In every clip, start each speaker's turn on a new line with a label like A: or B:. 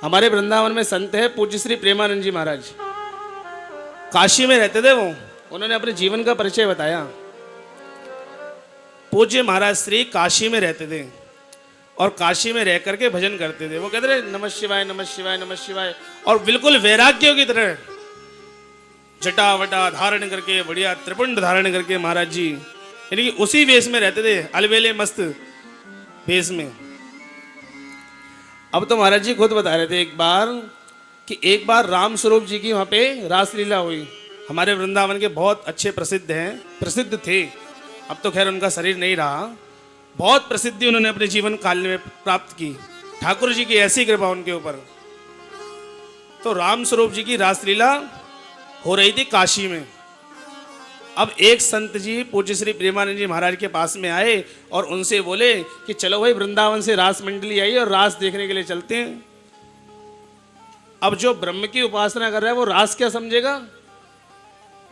A: हमारे वृंदावन में संत है पूज्य श्री प्रेमानंद जी महाराज। काशी में रहते थे वो। उन्होंने अपने जीवन का परिचय बताया। पूज्य महाराज श्री काशी में रहते थे और काशी में रह करके भजन करते थे। वो कहते थे नमः शिवाय नमः शिवाय नमः शिवाय, और बिल्कुल वैराग्यों की तरह जटा वटा धारण करके, बढ़िया त्रिपुंड धारण करके महाराज जी यानी कि उसी वेश में रहते थे, अलबेले मस्त वेश में। अब तो महाराज जी खुद बता रहे थे एक बार राम स्वरूप जी की वहां पे रासलीला हुई। हमारे वृंदावन के बहुत अच्छे प्रसिद्ध थे। अब तो खैर उनका शरीर नहीं रहा। बहुत प्रसिद्धि उन्होंने अपने जीवन काल में प्राप्त की। ठाकुर जी की ऐसी कृपा उनके ऊपर। तो राम स्वरूप जी की रासलीला हो रही थी काशी में। अब एक संत जी पूज्य श्री प्रेमानंद जी महाराज के पास में आए और उनसे बोले कि चलो भाई वृंदावन से रास मंडली आई और रास देखने के लिए चलते हैं। अब जो ब्रह्म की उपासना कर रहा है वो रास क्या समझेगा?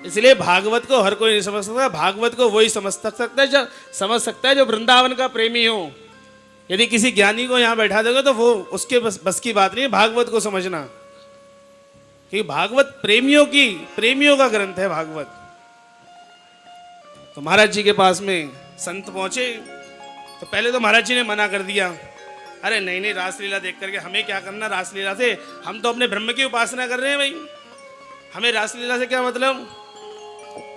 A: इसलिए भागवत को हर कोई नहीं समझ सकता। भागवत को वही समझ सकता है जो वृंदावन का प्रेमी हो। यदि किसी ज्ञानी को यहाँ बैठा दोगे तो वो उसके बस की बात नहीं है भागवत को समझना, कि भागवत प्रेमियों का ग्रंथ है भागवत। तो महाराज जी के पास में संत पहुंचे तो पहले तो महाराज जी ने मना कर दिया। अरे नहीं रासलीला देख करके हमें क्या करना रासलीला से, हम तो अपने ब्रह्म की उपासना कर रहे हैं भाई, हमें रासलीला से क्या मतलब।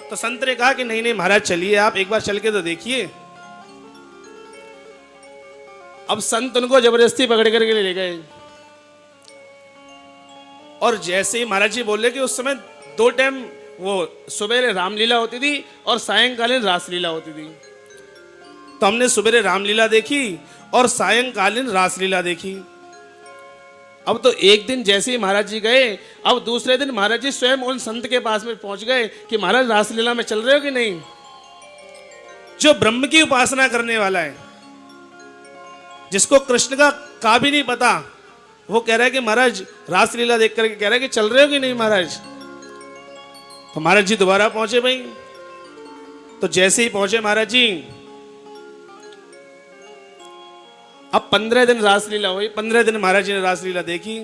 A: तो संत ने कहा कि नहीं महाराज चलिए, आप एक बार चल के तो देखिए। अब संत उनको जबरदस्ती पकड़ करके ले गए और जैसे ही महाराज जी बोले कि उस समय 2 टाइम वो सुबह रामलीला होती थी और सायंकालीन रासलीला होती थी। तो हमने सुबह रामलीला देखी और सायंकालीन रासलीला देखी। अब तो एक दिन जैसे ही महाराज जी गए, अब दूसरे दिन महाराज जी स्वयं उन संत के पास में पहुंच गए कि महाराज रासलीला में चल रहे हो कि नहीं। जो ब्रह्म की उपासना करने वाला है, जिसको कृष्ण का भी नहीं पता, वो कह रहा है कि महाराज रासलीला देख करके कह रहा है कि चल रहे हो कि नहीं महाराज। तो महाराज जी दोबारा पहुंचे भाई। तो जैसे ही पहुंचे महाराज जी, अब 15 दिन रासलीला हुई। 15 दिन महाराज जी ने रासलीला देखी।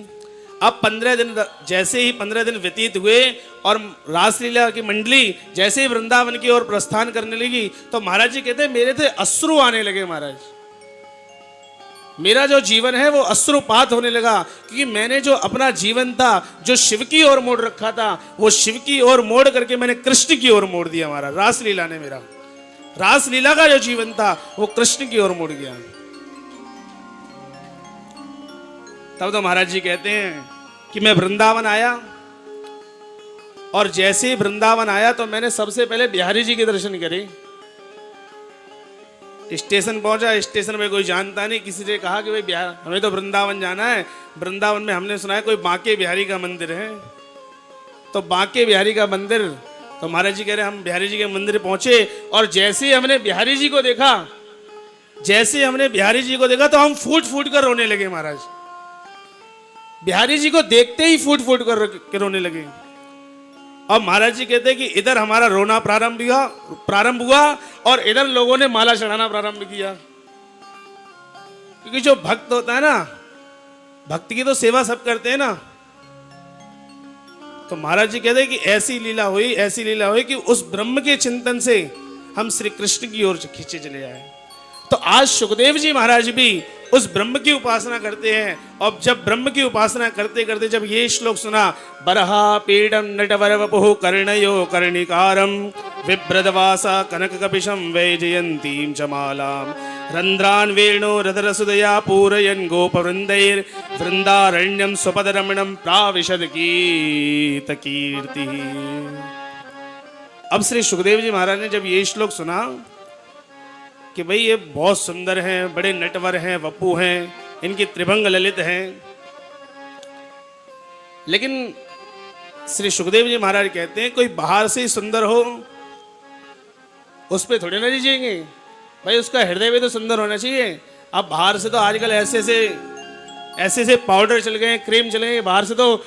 A: अब 15 दिन जैसे ही 15 दिन व्यतीत हुए और रासलीला की मंडली जैसे ही वृंदावन की ओर प्रस्थान करने लगी तो महाराज जी कहते मेरे थे अश्रु आने लगे। महाराज, मेरा जो जीवन है वो अश्रुपात होने लगा, क्योंकि मैंने जो अपना जीवन था जो शिव की ओर मोड़ रखा था, वो शिव की ओर मोड़ करके मैंने कृष्ण की ओर मोड़ दिया। हमारा रासलीला ने मेरा रासलीला का जो जीवन था वो कृष्ण की ओर मोड़ गया। तब तो महाराज जी कहते हैं कि मैं वृंदावन आया और जैसे ही वृंदावन आया तो मैंने सबसे पहले बिहारी जी के दर्शन करे। स्टेशन पहुंचा, स्टेशन में कोई जानता नहीं, किसी ने कहा कि भाई बिहार हमें तो वृंदावन जाना है। वृंदावन में हमने सुना है कोई बांके बिहारी का मंदिर है। तो बांके बिहारी का मंदिर, तो महाराज जी कह रहे हम बिहारी जी के मंदिर पहुंचे और जैसे ही हमने बिहारी जी को देखा तो हम फूट फूट कर रोने लगे। महाराज बिहारी जी को देखते ही फूट फूट कर रोने लगे। और महाराज जी कहते हैं कि इधर हमारा रोना प्रारंभ हुआ और इधर लोगों ने माला चढ़ाना प्रारंभ किया। क्योंकि जो भक्त होता है ना, भक्त की तो सेवा सब करते हैं ना। तो महाराज जी कहते हैं कि ऐसी लीला हुई कि उस ब्रह्म के चिंतन से हम श्री कृष्ण की ओर खींचे चले आए। तो आज सुखदेव जी महाराज भी उस ब्रह्म की उपासना करते हैं। और जब ब्रह्म की उपासना करते करते जब ये श्लोक सुना, बरहा पीडम नटवर वपुः कर्णयो कर्णिकारम विभ्रदवासा कनक कपिशम वैजयंतीं च मालाम रंध्रान वेणो रदरसुदया पूरयन् गोपवृंदैर वृंदारण्यम स्वपदरमणम प्राविशद कीर्ति। अब श्री सुखदेव जी महाराज ने जब ये श्लोक सुना कि भाई ये बहुत सुंदर हैं, बड़े नटवर हैं, वपु हैं, इनकी त्रिभंग ललित हैं, लेकिन श्री सुखदेव जी महाराज कहते हैं कोई बाहर से ही सुंदर हो उस पर थोड़े ना लीजिएंगे भाई, उसका हृदय भी तो सुंदर होना चाहिए। अब बाहर से तो आजकल ऐसे पाउडर चल गए, क्रीम चल गए, बाहर से तो